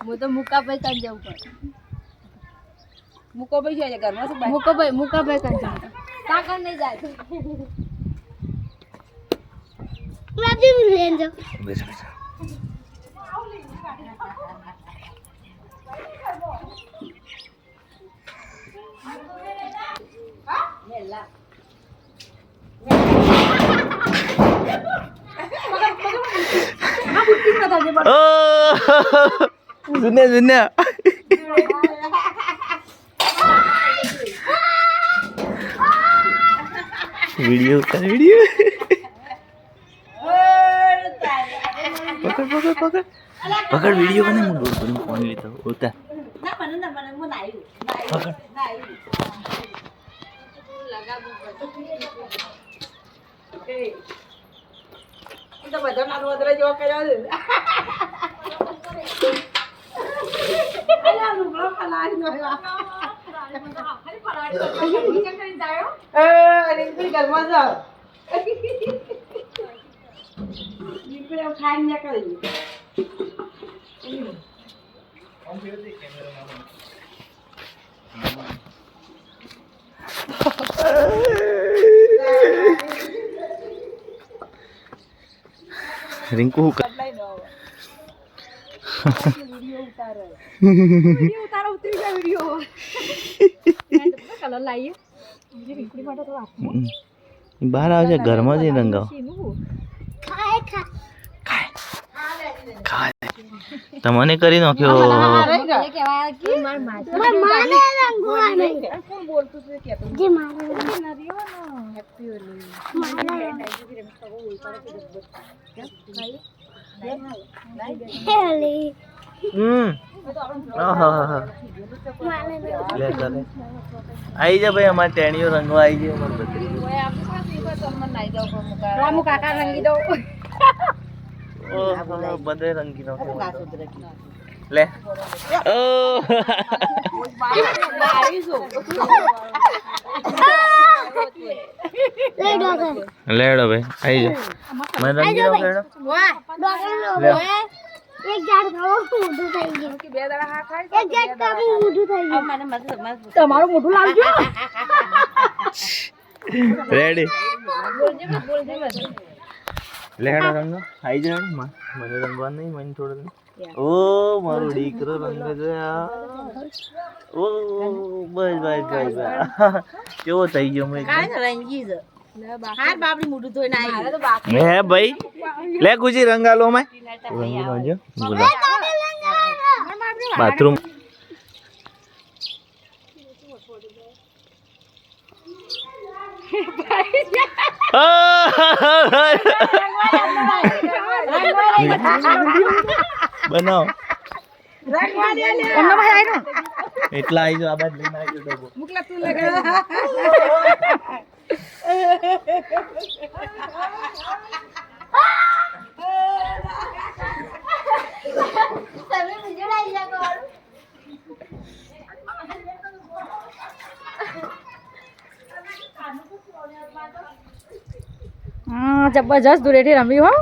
હું તો મુકાભાઈ કાન જવું પડે. મુકાભાઈ છે ઘરમાં શું મુકાભાઈ કાન જવું કાકા નહીં જાય. બેસ બેસ. सुने सुने वीडियो कर वीडियो पकड़ पकड़ पकड़ पकड़ वीडियो बने मुझे फोन लेता होता पकड़ તો બધા નાનો વદરા જેવા કર્યા છે અલા રૂપડો પલાળી નો અરે કોઈ ઘરમાં જાવ નીકળે ખાઈ ને કરી रिंकू वीडियो उतारो उतरी जा वीडियो कलर लाइए मुझे रिंकू માટે તો બહાર આવજે ઘરમાં જ રંગાવ ખાય તમને કરી નાખ્યો કોણ બોલતું છે કે તું જે મારે નરીઓ નો હેપી હોલી आई जा भाई हमारे टेणियो रंगवा आई जा रामू काका रंगी दो बदे रंगी दो ले ओ लेडो भाई आई जा मैं रंगी दो लेडो એક ઝાડ ખાઓ મોઢું થઈ ગયું કે બે દાડા હા ખાય એક ઝાડ કાપી મોઢું થઈ ગયું મને તમારું મોઢું લાવજો रेडी બોલજે लेडो रंग आई जा મને રંગવા નહીં મને થોડું ઓ મારો દીકરો રંગ છે ઓ બસ બસ બસ કેવો થઈ ગયો મે કાઈ રંગી છે હાર બાપડી મોઢું ધોઈને આવી તો બાકી હે ભાઈ લે ગુજી રંગાલો મે રંગી નાજો બોલા બાથરૂમ બનાવ અમને ભાઈ આઈ એટલા આવી જો આ બાદ લઈને આવી જો ડબો મુકલા તું લગા તમે મુજે લાઈ જા કોણ હા જબરજસ્ત ધૂળેટી રમી હો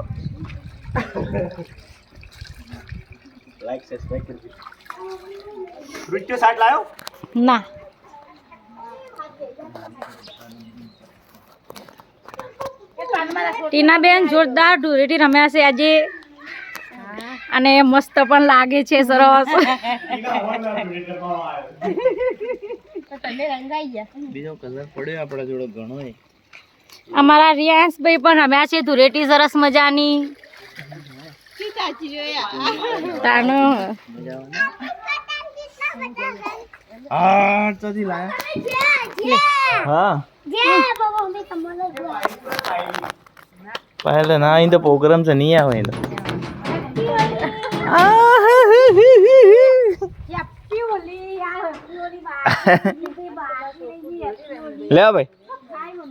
લાઈક સબસ્ક્રાઇબ કરજો રૂટિયો સાટ લાયો ના ટીનાબેન જોરદાર ધૂળેટી રમ્યા છે આજે અને મસ્ત પણ લાગે છે સરસ તમે રંગાઈ ગયા બીજો કલર પડ્યો આપડા જોડે ઘણો હે અમારા રિયાંશભાઈ પણ રમ્યા છે ધૂળેટી સરસ મજાની તાનો આ ચોથી લાયા હા જે બાબા અમે તમને पहले ना इन तो प्रोग्राम से नहीं आवे तो યપ્પી ઓલી યાર ઓલી બાર ले भाई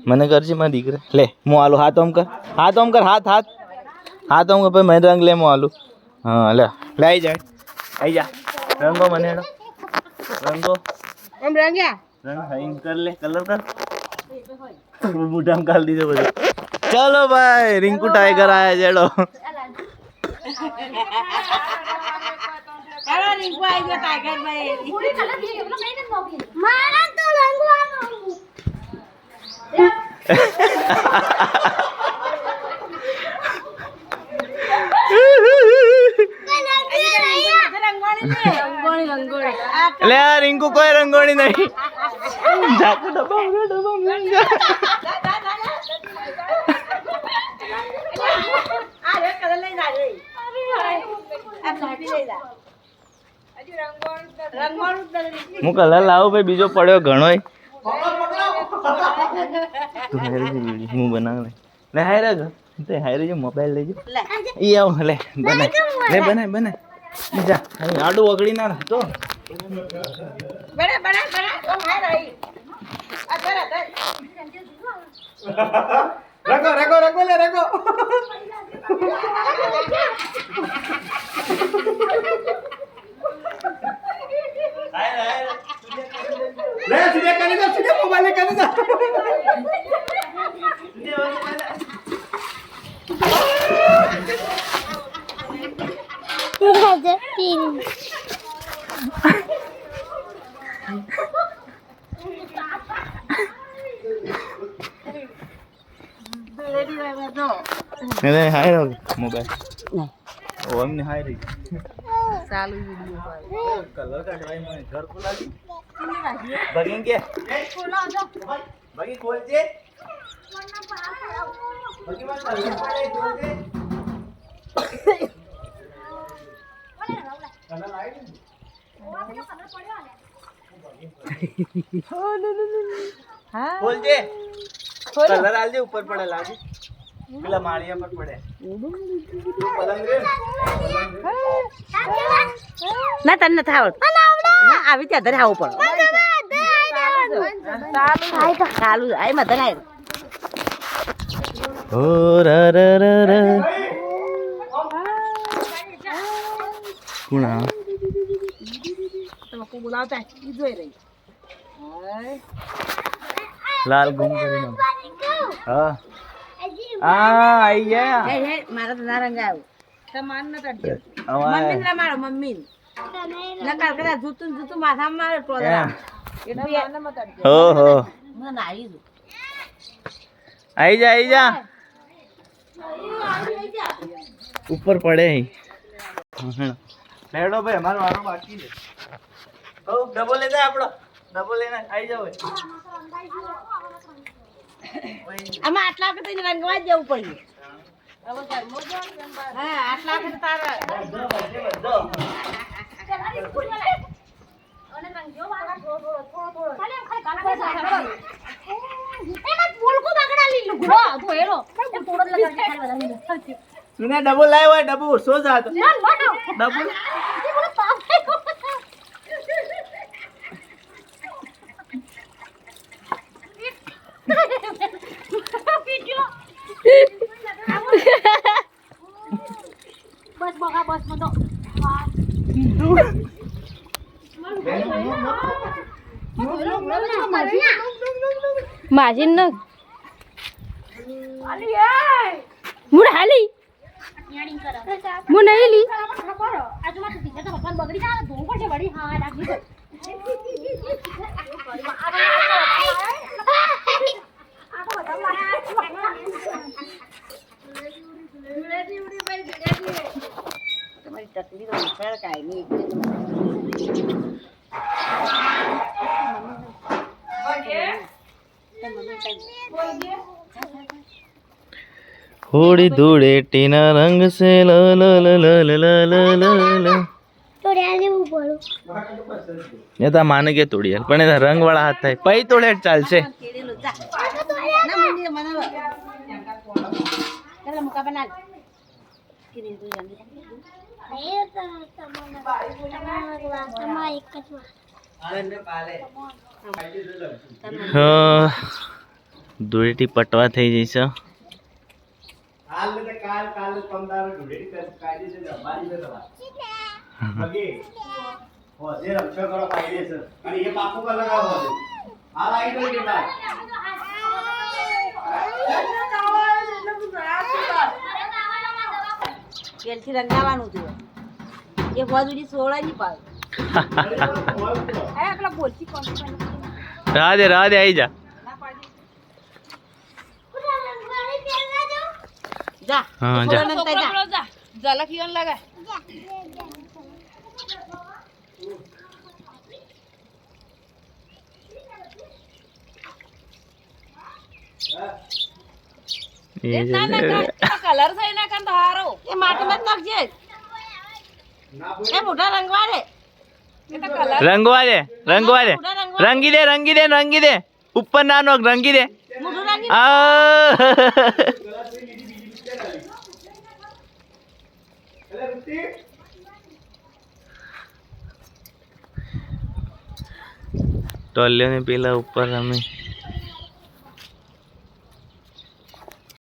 मैंने कर जी मैं दिख रहा ले मुँह आलू हाथ ओम कर हाथ ओम कर हाथ हाथ हाथ ओम कर भाई मैं रंग ले मुँह आलू हाँ ले ले आई जा रंगो मने रंगो ઓમ રંગ્યા रंग हाइन कर ले कलर कर मुठा में काल दीजिए बजे चलो भाई रिंकू टाइगर आया जेड़ो મારા તો રંગવાનો એટલે આ રિંકુ કોઈ રંગોળી નહીં જાતું ડબ્બા હું કલર લાવું ભાઈ બીજો પડ્યો ઘણો હું બનાવ લે હાય રે તે હાય રે મોબાઈલ લેજો ઈ આવ લે બનાય જા આડું વગડી ના તો રગો લે રગો ले सीधे करने का सीधे मोबाइल करने का अरे हाय रो मोबाइल ओ हमने हाय रही चालू वीडियो कलर का ड्राइव में घर खोला दी बगिंग के खोला दो बगी खोल दे बगी मत खोल दे खोल दे कलर लाइट हां खोल दे कलर डाल दे ऊपर पड़े लागे પેલા માળિયા પર પડે પલંગ રે ના તને નથી આવડતું ના આવી ત્યાં ધરે આવું પડે ચાલુ આય માં ધરાય ઓ ર ર ર ર કોણ તમે કો બોલાવતા ઈ જોઈ રહી લાલ ગુમ કરીને હા आई गया હે મારા તો નારંગ આવ્યો સમાન ન તડજો મમ્મી ના મારો મમ્મી નકર કરા જૂતું માથામાં મારે ટોળા એટલે આને મત તડજો हो हो ના નાઈ જો आई जा ऊपर पड़े लेडो भाई हमारा वारो बाकी है ओ डबल लेना आपड़ो डबल लेना आई जाओ આમાં આટલા વખત એને રંગવા જ જવું પડ્યું હા આટલા વખત તારા तूने डबल लाया हुआ है डबल सो जा तो डबल बस बघा बस मतो माझी न मुड हाली मुड नाही ली आजू मात्र तिथे तर भगवान बगडी का दोन कोणचे बडी हा लागली તમારી તકલીફ ઉપર કાઈ નહીં होड़ी धूड़ेटी ना रंग से ल ल ल ल ल ल ल ल ल તોડ્યા લેવું પડું ये तो माने के तोड़ियल पण એ રંગ વાળા હાથ થાય પઈ તોડે ચાલશે કેડેલો જા ના મંદી મનાવ ચાલ મુકા બના કિરી તું જલ્દી એ તો તમારા એક જ ધૂળેટી પટવા થઈ જઈશ તેલથી રંગાવાનું હતું એ વાદુડી સોળા ની પાડે અરે પેલા બોલતી કોણ રાહ દે આવી જા ના પાડી જા હા જા છોકરો જા ઝલક ઈવન લગા એ કલર થઈ ના કર હારો એ માટીમાં જ નાખજે એ મોઢા રંગવા દે એ તો કલર રંગવા દે રંગી દે ઉપર ના નો રંગી દે મોઢું રંગી આ ટોલ્યો ને પેલા ઉપર રમે